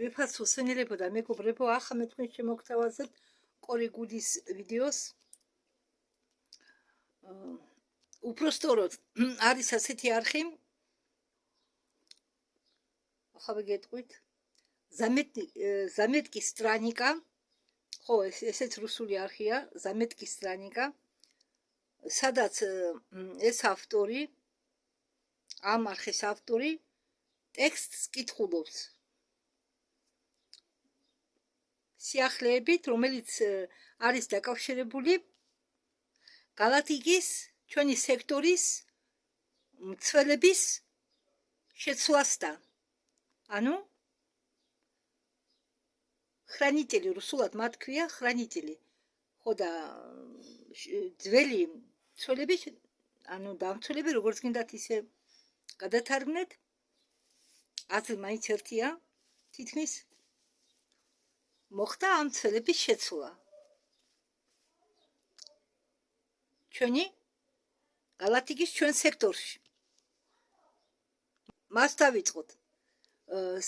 ვიფასო სენელებო და მეგობრებო, ახლა მე თქვენ შემოგთავაზებთ კორი გუდის ვიდეოს. უпростоროდ არის ასეთი არხი. ახლა გეტყვით. Заметки странника. ხო, ესეც რუსული არხია, Заметки странника. სადაც ეს ავტორი, ამ არხის ავტორი ტექსტს კითხულობს. სიახლეებით, რომელიც არის დაკავშირებული გალაქტიკის ჩვენი სექტორის მცველების შეცვლასთან. ანუ хранители, რუსულად მათ ქვია хранители. ხო და ძველი მცველები, ანუ დამცველები, როგორც გინდათ ისე გადათარგმნეთ, აზრი მაინც ერთია, თითქმის მოხდა ამ მცველების შეცვლა. ჩვენი გალაქტიკის ჩვენ სექტორში. მას დავიწყოთ.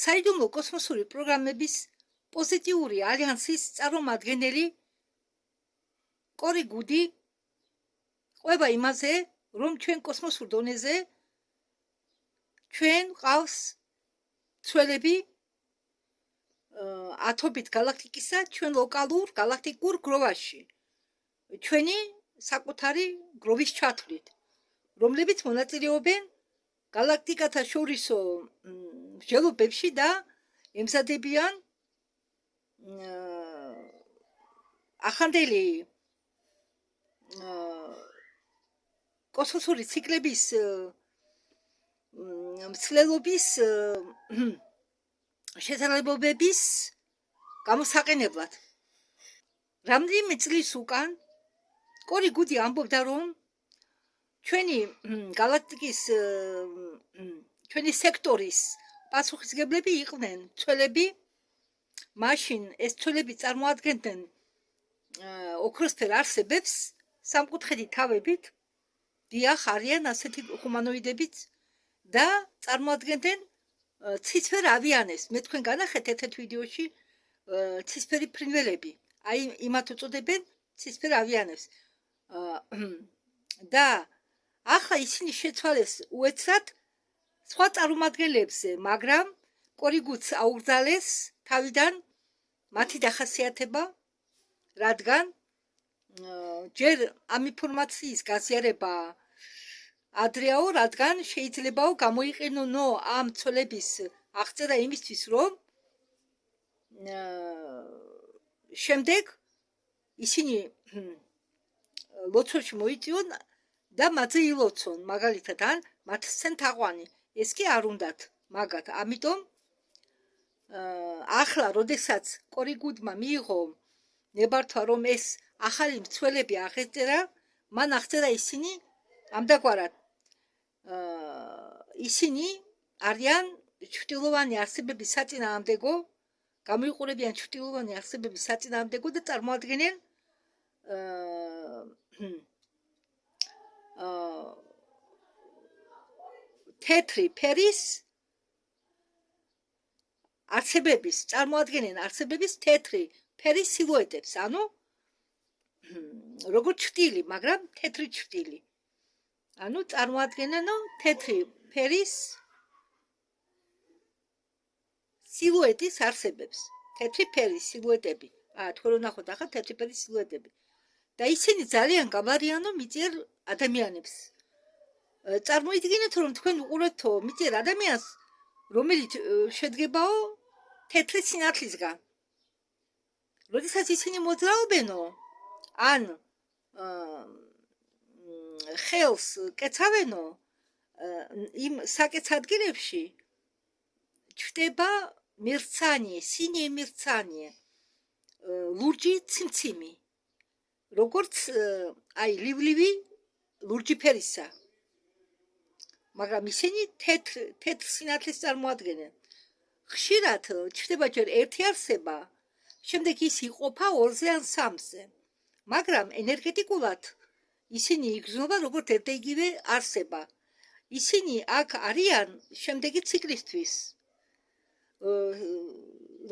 საიდუმლო კოსმოსური პროგრამების პოზიტიური ალიანსის წარმომადგენელი კორი გუდი ყვება იმაზე, რომ ჩვენ კოსმოსურ დონეზე ჩვენ ყავს მცველები ათობით გალაქტიკისა ჩვენ ლოკალურ გალაქტიკურ გროვაში. ჩვენი საკუთარი გროვის ჩათვლით, რომლებიც მონაწილეობენ გალაქტიკათა შორისო მსჯელობებში და ემზადებიან ახანდელი კოსმოსური ციკლების მსვლელობის შესაძლებლობების გამოსაყენებლად. რამდენიმე წლის უკან კორი გუდი ამბობდა, რომ ჩვენი გალაქტიკის ჩვენი სექტორის პასუხისმგებლები იყვნენ მცველები. მაშინ ეს მცველები წარმოადგენდნენ ოქროსფერ არსებებს სამკუთხედი თავებით, დიახ, არიან ასეთი ჰუმანოიდებიც და წარმოადგენდნენ ცისფერ ავიანებს. მე თქვენ განახეთ ერთ ვიდეოში ცისფერი ფრინველები. აი იმათ უწოდებენ ცისფერ ავიანებს. და ახლა ისინი შეცვალეს უეცრად სხვა წარმომადგენლებზე, მაგრამ კორი გუდს აუგზავნეს თავიდან მათი დახასიათება, რადგან ჯერ ამ ინფორმაციის გაზიარება ადრეაო, რადგან შეიძლებაო გამოიყენონო ამ მცველების აღწერა იმისთვის, რომ შემდეგ ისინი ლოცვაში მოიწვიონ და მათზე ილოცონ, მაგალითად, ან მათ სცენ თაყვანი. ეს კი არ უნდათ მაგათ. ამიტომ ახლა, როდესაც კორი გუდმა მიიღო ნებართვა, რომ ეს ახალი მცველები აღწერა, მან აღწერა ისინი ამდაგვარად. ისინი არიან ჩრდილოვანი არსებების საწინააღმდეგო, გამოიყურებიან ჩრდილოვანი არსებების საწინააღმდეგო და წარმოადგენენ თეთრი ფერის არსებების, წარმოადგენენ არსებების თეთრი ფერის სილუეტებს, ანუ როგორც ჭრტილი, მაგრამ თეთრი ჭრტილი. ანუ წარმოადგენენ თეთრი ფერის სილუეტის არსებებს, თეთრი ფერის სილუეტები. თქვენ რომ ნახოთ ახლა თეთრი ფერის სილუეტები. და ისინი ძალიან გამარიანო მიწიერ ადამიანებს. წარმოიდგინეთ, რომ თქვენ უყურებთო მიწიერ ადამიანს, რომელიც შედგებაო თეთრი სინათლისგან. როდესაც ისინი მოძრაობენო, ან ხელს კეცავენო, იმ საკეც ადგილებში ჩნდება მერცანიე, სინიე მერცანიე, ლურჯი ციმციმი, როგორც აი ლიბლივი ლურჯი ფერისა. მაგრამ ისინი თეთრ სინათლეს წარმოადგენენ. ხშირად ჩნდება ჯერ ერთი არსება, შემდეგ ის იყოფა ორზე ან სამზე. მაგრამ ენერგეტიკულად ისინი იგრძნობა როგორც ერთიგივე არსება. ისინი აქ არიან შემდეგი ციკლისთვის.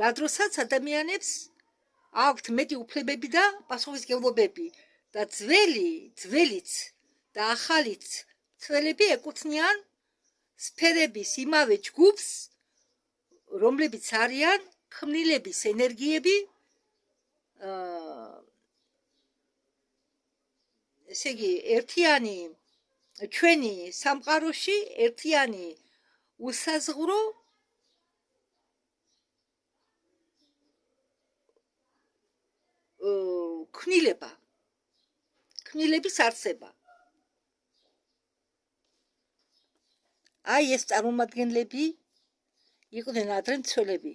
რა დროსაც ადამიანებს აქვთ მეტი უფლებები და პასუხისმგებლობები და ძველიც და ახალიც მცველები ეკუთვნიან სფერების იმავე ჯგუფს, რომლებიც არიან ქმნილების ენერგიები, ესე იგი, ერთიანი ჩვენი სამყაროში ერთიანი უსაზღვრო ქმნილების არსება. აი ეს წარმომადგენლები იყვნენ ადრე მცველები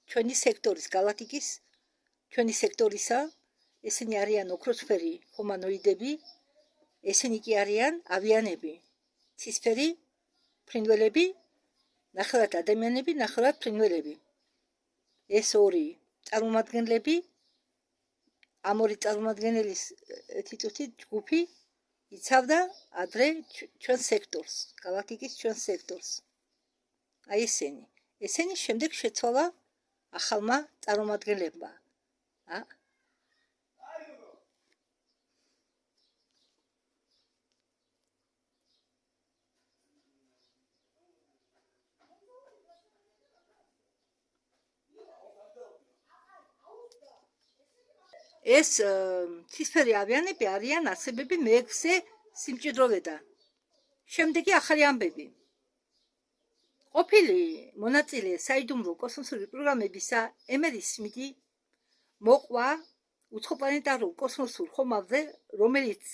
ჩვენი სექტორის, galaktikis ჩვენი სექტორისა, ესენი არიან ოქროსფერი ჰუმანოიდები, ესენი კი არიან ავიანები, ცისფერი ფრინველები, ნახევრად ადამიანები, ნახევრად ფრინველები. ეს ორი წარმომადგენლები, ამ ორი წარმომადგენლის თითოეული ჯგუფი იცავდა ადრე ჩვენ სექტორს, galaktikis ჩვენ სექტორს. აი ესენი შემდეგ შეცვალა ახალმა წარმომადგენლებმა. ეს ცისფერი ავიანები არიან არსებები მე-6 სიმჭიდროვედან. შემდეგი ახალი ამბები. ყოფილი მონაწილე საიდუმლო კოსმოსური პროგრამებისა ემერი სმიტი მოყვა უცხოპლანეტარულ კოსმოსურ ხომალდზე, რომელიც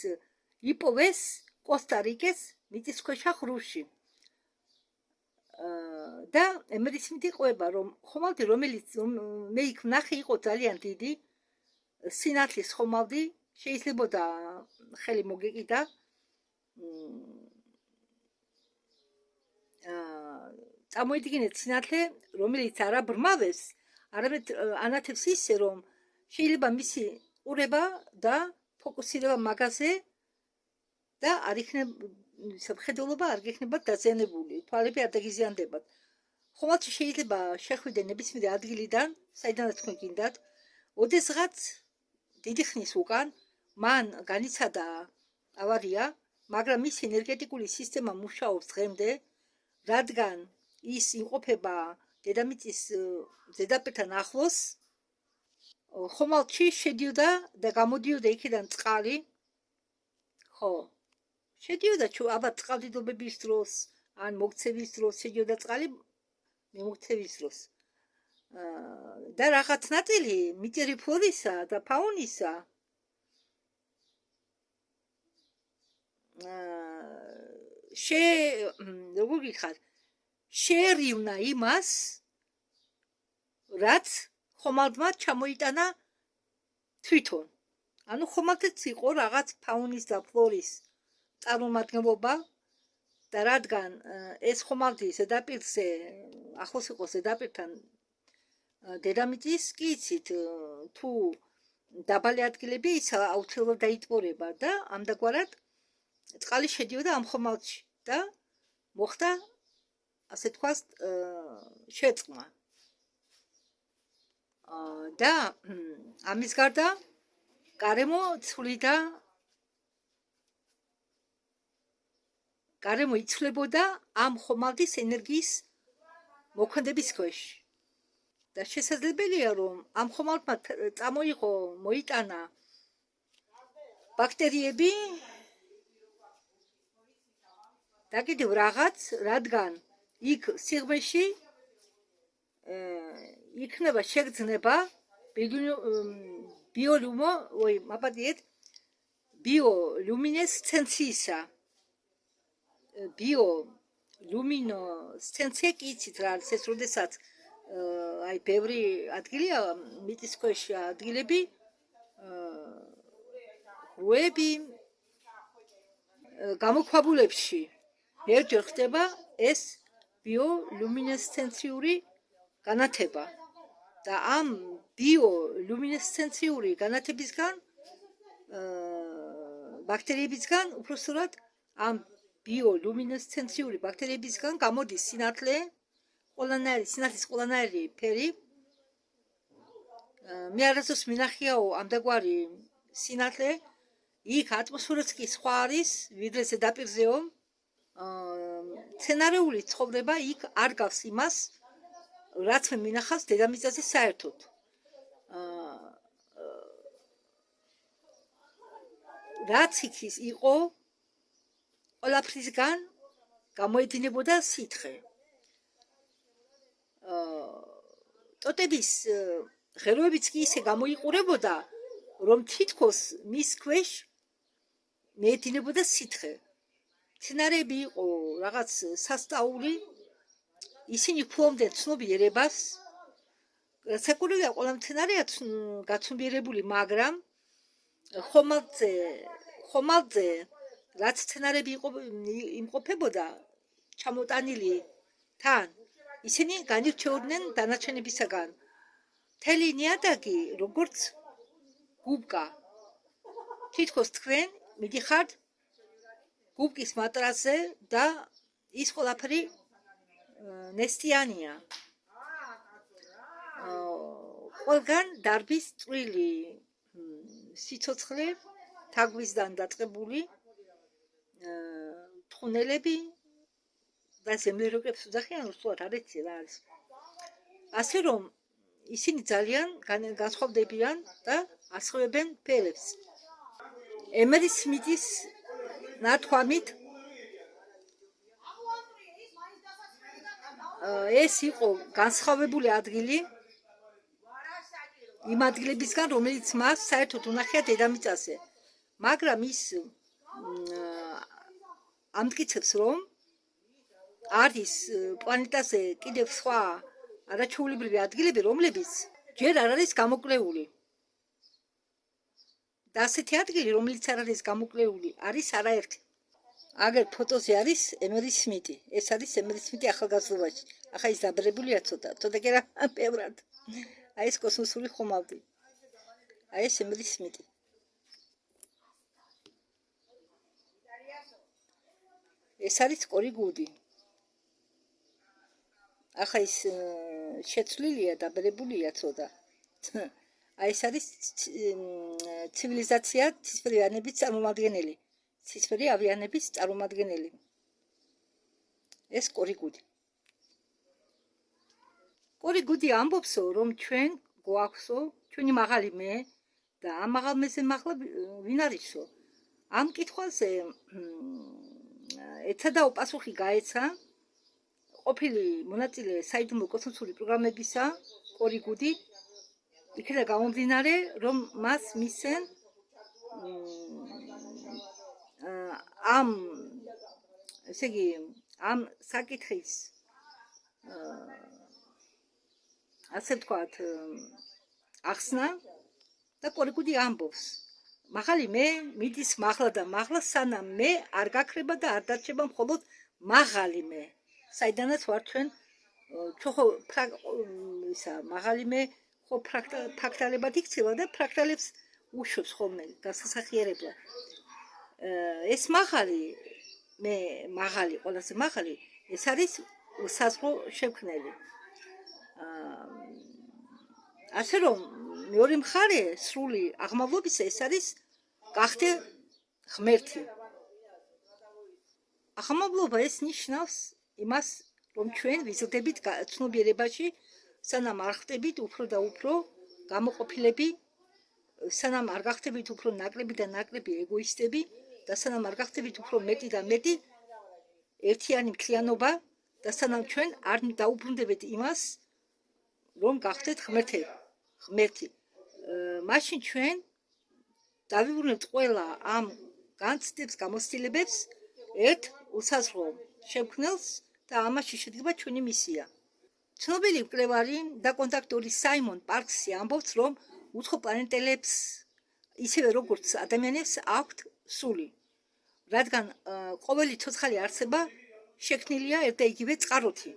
იპოვეს კოსტა-რიკეს მიწისქვეშა ღრუში. და ემერი სმიტი ყვება, რომ ხომალდი, რომელიც მე იქ ვნახე, იყო ძალიან დიდი, სინათლის ხომალდი, შეიძლებოდა ხელი მოგეკიდა წამოიდგინეთ სინათლე, რომელიც არა ბრმავებს, არამედ ანათებს ისე, რომ შეიძლება მისი ყურება და ფოკუსირება მაგაზე და არ იქნება მხედველობა არ გექნებათ დაზიანებული, თვალები არ დაგიზიანდებათ. ხომალდში შეიძლება შეხვიდე ნებისმიერ ადგილიდან, საიდანაც თქვენ გინდათ, ოდესღაც დიდი ხნის უკან მან განიცადა ავარია, მაგრამ მისი ენერგეტიკული სისტემა მუშაობს დღემდე, რადგან ის იმყოფება დედამიწის ზედაპირთან ახლოს, ხომალდში შედიოდა და გამოდიოდა იქიდან წყალი, ხო, შედიოდა ალბათ წყალდიდობების დროს, ან მოქცევის დროს შედიოდა წყალი, მიმოქცევის დროს. და რაღაც ნაწილი მიწიერი ფლორისა და ფაუნისა როგორ გითხარ, შეერივნა იმას, რაც ხომალდმა ჩამოიტანა თვითონ. ანუ ხომალდიც იყო რაღაც ფაუნის და ფლორის წარმომადგენლობა და რადგან ეს ხომალდი ზედაპირზე ახლოს იყო ზედაპირთან დედამიწის, კი იცით, თუ დაბალი ადგილები ის აუცილებლად დაიტბორება და ამდაგვარად წყალი შედიოდა ამ ხომალდში და მოხდა, ასე თქვას, შეწყმა. და ამის გარდა გარემო ცვლიდა, გარემო იცვლებოდა ამ ხომალდის ენერგიის მოქმედების ქვეშ. და შესაძლებელია, რომ ამ ხომალდმა მოიტანა ბაქტერიები და კიდევ რაღაც, რადგან იქ სიღრმეში იქნება შეგრძნება ბიოლუმინესცენციისა. ბიოლუმინესცენცია კი იცით რა არის ეს, როდესაც აი ბევრი ადგილია მიწისქვეშ ადგილები, ღრუები გამოქვაბულებში ერთჯერ ხდება ეს ბიოლუმინესცენციური განათება და ამ ბიოლუმინესცენციური განათებისგან ბაქტერიებისგან, უпростоრად ამ ბიოლუმინესცენციური ბაქტერიებისგან გამოდის სინათლის ყველანაირი ფერი, მე არასდროს მინახიაო ამდაგვარი სინათლე, იქ ატმოსფეროც კი სხვა არის, ვიდრე ზედაპირზეო. სცენარეული ცხოვრება იქ არ გავს იმას, რაც მე მინახავს დედამიწაზე საერთოდ. რაც იქ იყო, ყველაფრისგან გამოედინებოდა სითხე. ტოტების ღეროებიც კი ისე გამოიყურებოდა, რომ თითქოს მის ქვეშ მეედინებოდა სითხე. მცენარეები იყო რაღაც სასწაული, ისინი ფლობდნენ ცნობიერებას. საკურველია ყველა მცენარეა გაცნობიერებული, მაგრამ ხომალდზე რაც მცენარეები იმყოფებოდა ჩამოტანილი თან, ისინი განირჩეოდნენ დანარჩენებისაგან. მთელი ნიადაგი როგორც გუბკა. თითქოს თქვენ მიდიხართ გუბკის მატრასზე და ის ყველაფერი ნესტიანია. ყველგან დარბის წვრილი სიცოცხლე, თაგვისგან დაწყებული თხუნელები და ზემლეროკებს უძახიან, უსუათ არ იცი რა არის. ასე რომ ისინი ძალიან განსხვავდებიან და ასხივებენ ფერებს. ემერი სმითის ნათქვამით ეს იყო განსხვავებული ადგილი იმ ადგილებისგან, რომელიც მას საერთოდ უნახია დედამიწაზე. მაგრამ ის ამტკიცებს, რომ არის პლანეტაზე კიდევ სხვა არაჩვეულებრივი ადგილები, რომლებიც ჯერ არ არის გამოკვლეული. და ასეთი ადგილი, რომელიც არ არის გამოკვლეული, არის არაერთი. აგერ ფოტოზე არის ემერი სმითი. ეს არის ემერი სმითი ახალგაზრდობაში. ახლა ის დაბრებულია ცოტა კი რა ბევრად. აი ეს კოსმოსური ხომალდი. აი ეს ემერი სმითი. ეს არის კორიგუდი. ახლა ის შეცვლილია, დაბრებულია ცოტა. აი ეს არის ცივილიზაცია ცისფერი ავიანების წარმომადგენელი. ცისფერი ავიანების წარმომადგენელი. ეს კორიგუდი. კორიგუდი ამბობსო, რომ ჩვენ გვაქვსო, ჩვენი მაღალი მე და ამ მაღალ მეზე მაღლა ვინ არისო? ამ კითხვაზე ეცადაო პასუხი გაეცა ყოფილი მონაწილე საიდუმლო კოსმოსური პროგრამებისა, კორიგუდი, იქიდან გამომდინარე, რომ მას მისცენ ამ საკითხის ასე ვთქვათ ახსნა და კორიგუდი ამბობს. მაღალი მე მიდის მაღლა და მაღლა, სანამ მე არ გაქრება და არ დარჩება მხოლოდ მაღალი მე. საიდანაც ვარ ჩვენ ხო მაღალი მე ხო ფრაქტალებად იქცევა და ფრაქტალებს უშვებს ხოლმე გასასახიერებლად. ეს მაღალი მე მაღალი, ყველაზე მაღალი, ეს არის საზღვრო შექმნელი. ასე რომ მეორე მხარე სრული აღმავლობისა ეს არის გახდე ღმერთი. აღმავლობა ეს ნიშნავს იმას, რომ ჩვენ ვიზრდებით ცნობიერებაში, სანამ არ ხდებით უფრო და უფრო გამოყოფილები, სანამ არ გახდებით უფრო ნაკლები და ნაკლები ეგოისტები და სანამ არ გახდებით უფრო მეტი და მეტი ერთიანი მთლიანობა და სანამ ჩვენ არ დაუბრუნდებით იმას, რომ გახდეთ ღმერთი. მაშინ ჩვენ დავიბრუნებთ ყველა ამ განცდებს, გამოცდილებებს ერთ უსაზღვრო შექმნელს და ამაში შედგება ჩვენი მისია. ცნობილი მკვლევარი და კონტაქტორი საიმონ პარკსი ამბობს, რომ უცხო პლანეტელებს ისევე როგორც ადამიანებს აქვთ სული, რადგან ყოველი ცოცხალი არსება შექმნილია ერთ და იგივე წყაროთი,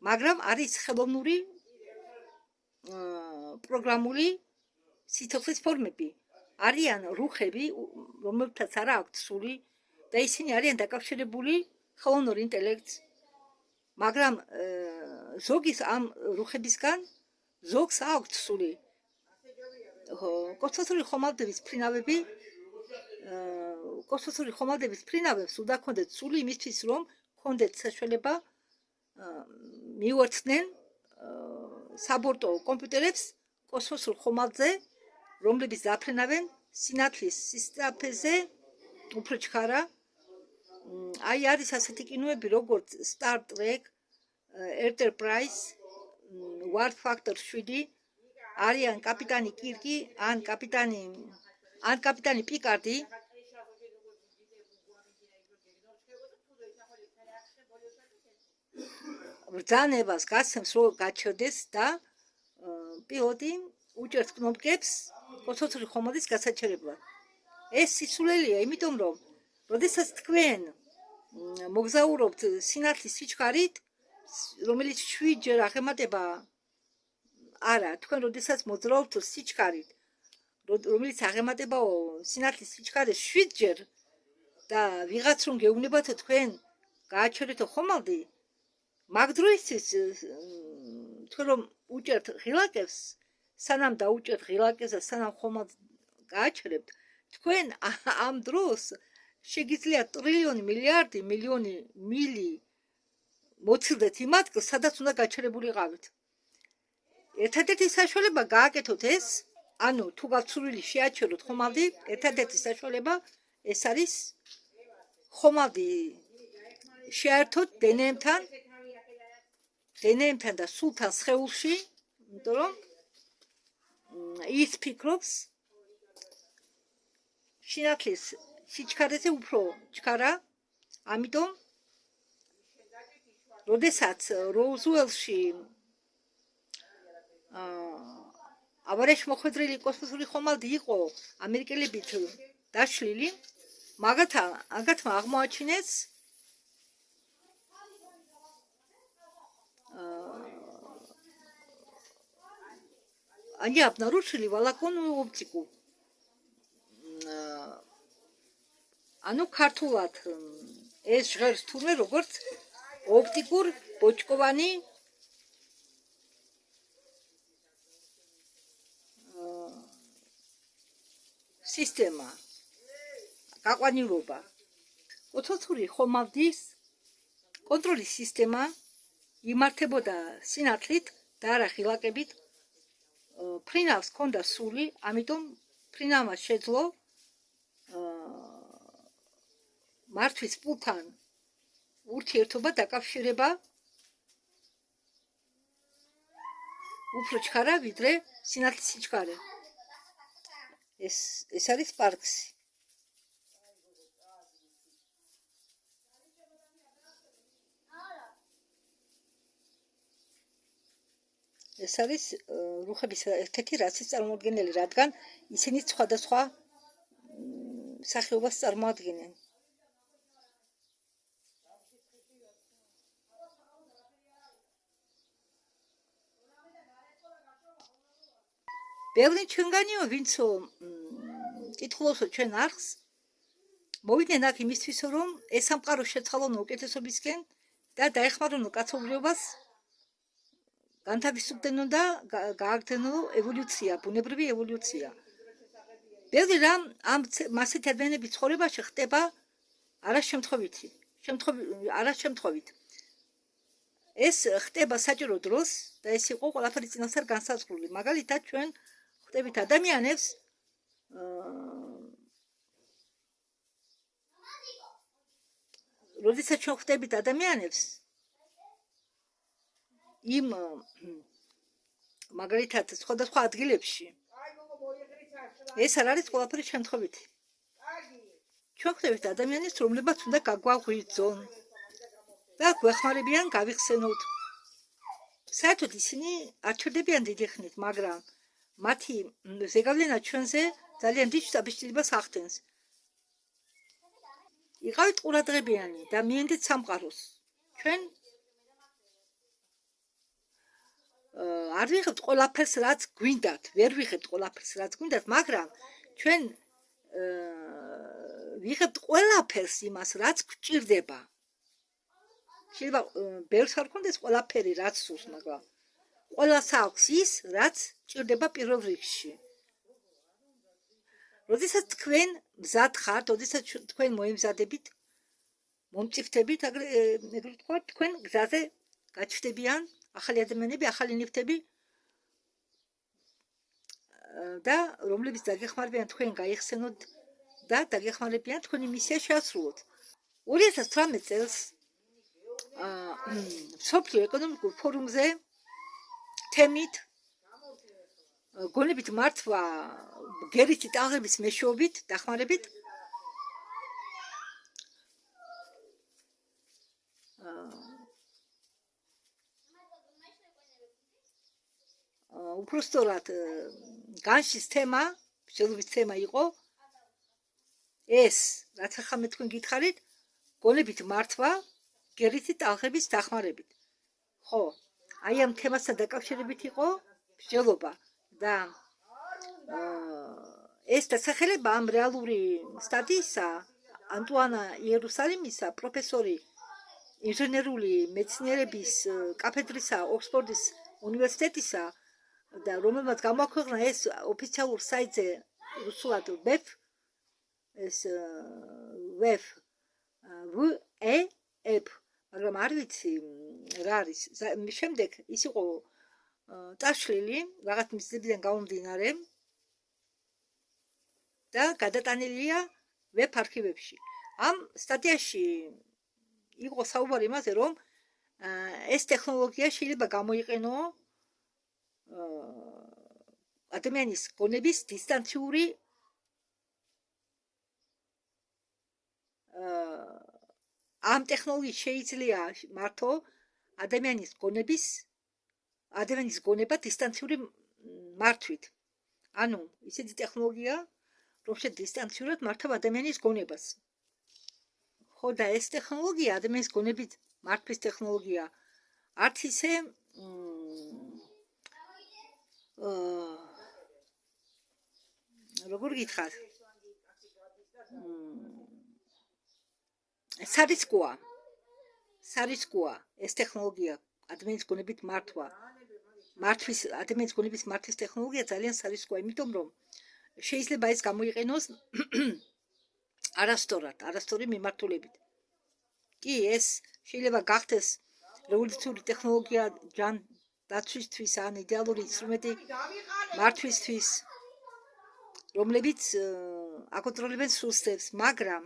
მაგრამ არის ხელოვნური პროგრამული სიცოცხლის ფორმები. არიან რუხები, რომელთაც არ აქვთ სული და ისინი არიან დაკავშირებული ხელოვნურ ინტელექტს, მაგრამ ზოგის ამ რუხებისგან ზოგს აქვთ სული კოსმოსური ხომალდების ფრინავები კოსმოსური ხომალდების ფრინავებს უნდა ჰქონდეთ სული იმისთვის, რომ ჰქონდეთ საშუალება მიუერთდნენ საბორტო კომპიუტერებს კოსმოსურ ხომალდზე, რომლებიც დაფრენავენ სინათლის სისწრაფეზე უფრო ჩქარა. აი არის ასეთი კინოები, როგორც Star Trek, Enterprise, War Factor 7, არიან კაპიტანი კირკი, ან კაპიტანი პიკარდი. ბრძანებას გასცემს, რომ გაჩერდეს და პილოტი უჭერს კნოპკებს კოსმოსური ხომალდის გასაჩერებლად. ეს სისულელია, იმიტომ რომ როდესაც თქვენ მოგზაურობთ სინათლის სიჩქარით, რომელიც 7-ჯერ აღემატება არა, თქვენ როდესაც მოძრაობთ სიჩქარით, რომელიც აღემატებაო სინათლის სიჩქარეს 7-ჯერ და ვიღაც რომ გეუბნებათ თქვენ გააჩერეთო ხომალდი, მაგ დროისთვის თქვენ რომ უჭერთ ღილაკებს, სანამ დაუჭერთ ღილაკებს და სანამ ხომალდს გააჩერებთ, თქვენ ამ დროს შეგიძლიათ ტრილიონი, მილიარდი, მილიონი მილი მოცილდეთ იმ ადგილს, სადაც უნდა გაჩერებულიყავით. ერთადერთი საშუალება გააკეთოთ ეს, ანუ თუ გაცურვილი შეაჩეროთ ხომალდი, ერთადერთი საშუალება ეს არის ხომალდი შეერთოთ დნმ-თან და სულთან სხეულში, იმიტომ რომ ის ფიქრობს სინათლის სიჩქარეზე უფრო ჩქარა, ამიტომ როდესაც როუზველში ავარიაში მოხვედრილი კოსმოსური ხომალდი იყო ამერიკელებით დაშლილი, მაგათმა აღმოაჩინეს они обнаружили волоконную оптику. ანუ ქართულად ეს ჟღერს თურმე როგორც ოპტიკურ ბოჭკოვანი სისტემა, გაყვანილობა. კოსმოსური ხომალდის კონტროლის სისტემა იმართებოდა სინათლით და არა ღილაკებით. ფრინავს ჰქონდა სული, ამიტომ ფრინავმა შეძლო მართვის პულთან ურთიერთობა დაკავშირება უფრო ჩქარა ვიდრე სინათლის სიჩქარე. ეს არის სპარქსი. ეს არის რუხების ერთ-ერთი რასის წარმოადგენელი, რადგან ისინი სხვადასხვა სახეობას წარმოადგენენ. ბევრი ჩვენგანიო, ვინც კითხულობთ ჩვენ არხს, მოვიდნენ აქ იმისთვის, რომ ეს სამყარო შეცვალონ უკეთესობისკენ და დაეხმარონ კაცობრიობას, განთავისუფლდნენ და გააგრძელონ ევოლუცია, ბუნებრივი ევოლუცია. ბევრი რამ ამ მასეთ ადამიანების ცხოვრებაში ხდება არაშემთხვევით. ეს ხდება საჭირო დროს და ეს იყო ყველაფერი წინასწარ განსაზღვრული. მაგალითად, ჩვენ ხვდებით ადამიანებს, როდესაც ჩვენ ხვდებით ადამიანებს, იმ მაგალითად სხვადასხვა ადგილებში, ეს არ არის ყველაფერი შემთხვევითი. ჩვენ ხვდებით ადამიანებს, რომლებსაც უნდა გაგვაღვიძონ და გვეხმარებიან გავიხსენოთ. საერთოდ ისინი არ ჩერდებიან დიდი ხნით, მაგრამ მათი ზეგავლენა ჩვენზე ძალიან დიდ შთაბეჭდილებას ახდენს. იყავით ყურადღებიანი და მიენდეთ სამყაროს. ჩვენ არ ვიღებთ ყველაფერს, რაც გვინდათ, ვერ ვიღებთ ყველაფერს, რაც გვინდათ, მაგრამ ჩვენ ვიღებთ ყველაფერს იმას, რაც გვჭირდება. შეიძლება ბევრს არ გქონდეს ყველაფერი, რაც სურს, მაგრამ ყველას აქვს ის, რაც ჭირდება პირველ რიგში. როდესაც თქვენ მზად ხართ, როდესაც თქვენ მოემზადებით, მომწიფთებით, ეგრეთ ვთქვათ, თქვენ გზაზე გაჩნდებიან ახალი ადამიანები, ახალი ნივთები და რომლებიც დაგეხმარებიან თქვენ გაიხსენოთ და დაგეხმარებიან თქვენი მისია შეასრულოთ. 2018 წელს მსოფლიო ეკონომიკურ ფორუმზე თემით გონებით მართვა გერითი ტალღების მეშვეობით, დახმარებით უпростоრად განშის თემა, მსჯელობის თემა იყო ეს, რაც ახლა მე თქვენ გითხარით, გონებით მართვა გერითი ტალღების დახმარებით. ხო, აი ამ თემასთან დაკავშირებით იყო მსჯელობა და ეს დასახელება ამ რეალური სტატიისა ანტუანა იერუსალიმისა, პროფესორი ინჟინერული მეცნიერების კაფედრისა ოქსფორდის უნივერსიტეტისა და რომელმაც გამოაქვეყნა ეს ოფიციალურ საიტზე რუსულად WEF, ეს WEF, მაგრამ არ ვიცი რა არის. შემდეგ ის იყო წაშლილი რაღაც მიზეზებიდან გამომდინარე და გადატანილია WEF არქივებში. ამ სტატიაში იყო საუბარი იმაზე, რომ ეს ტექნოლოგია შეიძლება გამოიყენო ადამიანის გონების დისტანციური ამ ტექნოლოგიით შეიძლება მართო ადამიანის გონება დისტანციური მართვით. ანუ ისეთი ტექნოლოგია, რომელშიც დისტანციურად მართავ ადამიანის გონებას. ხო და ეს ტექნოლოგია, ადამიანის გონებით მართვის ტექნოლოგია, არც ისე როგორ გითხრათ, სარისკოა ეს ტექნოლოგია, ადამიანის გონებით ადამიანის გონების მართვის ტექნოლოგია ძალიან სარისკოა, იმიტომ რომ შეიძლება ეს გამოიყენოს არასწორი მიმართულებით. კი, ეს შეიძლება გახდეს რევოლუციური ტექნოლოგია დაცვისთვის ან იდეალური ინსტრუმენტი მართვისთვის, რომლებიც აკონტროლებენ სუსტებს, მაგრამ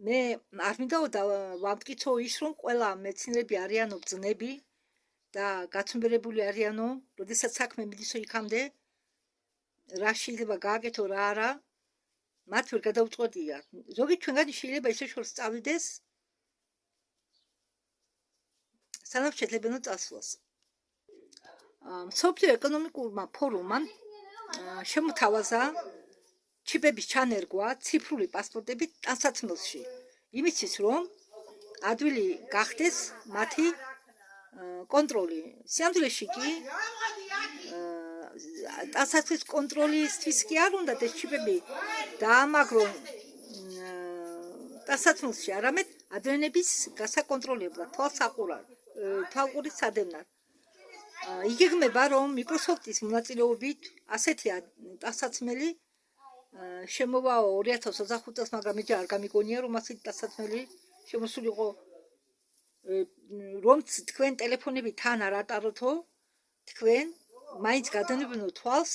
მე არ მინდა ვამტკიცო ის, რომ ყველა მეცნიერები არიანო ბრძნები და გაცნობიერებული არიანო, როდესაც საქმე მიდისო იქამდე, რა შეიძლება გააკეთო, რა არა, მათ ვერ გადაუწყვეტია. ზოგი ჩვენგანი შეიძლება ისე შორს წავიდეს, სანამ შეძლებენო წასვლას. მსოფლიო ეკონომიკურმა ფორუმმა შემოთავაზა ჩიპების ჩანერგვა ციფრული პასპორტებით ტანსაცმელში, იმისთვის რომ ადვილი გახდეს მათი კონტროლი. სიამოვნებაში კი ტანსაცმლის კონტროლისთვის კი არ უნდა ეს ჩიპები დაამაგრონ ტანსაცმელში, არამედ ადამიანების გასაკონტროლებლად, თვალყურის სადევნად. იგეგმება, რომ Microsoft-ის მონაწილეობით ასეთი ტანსაცმელი შემოვაო 2025 წელს, მაგრამ მე არ გამიგონია, რომ ასეთი ტანსაცმელი შემოსულიყო, რომ თქვენ ტელეფონები თან არ ატაროთო, თქვენ მაინც გადანებინო თვალს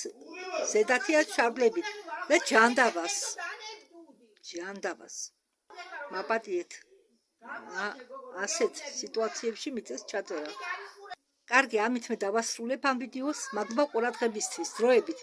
ზედათია შარბლებით და ჯანდაბას მაპატიეთ ასეთ სიტუაციებში მიწეს ჩაწერა. კარგი, ამით მე დავასრულებ ამ ვიდეოს. მადლობა ყურადღებისთვის. დროებით.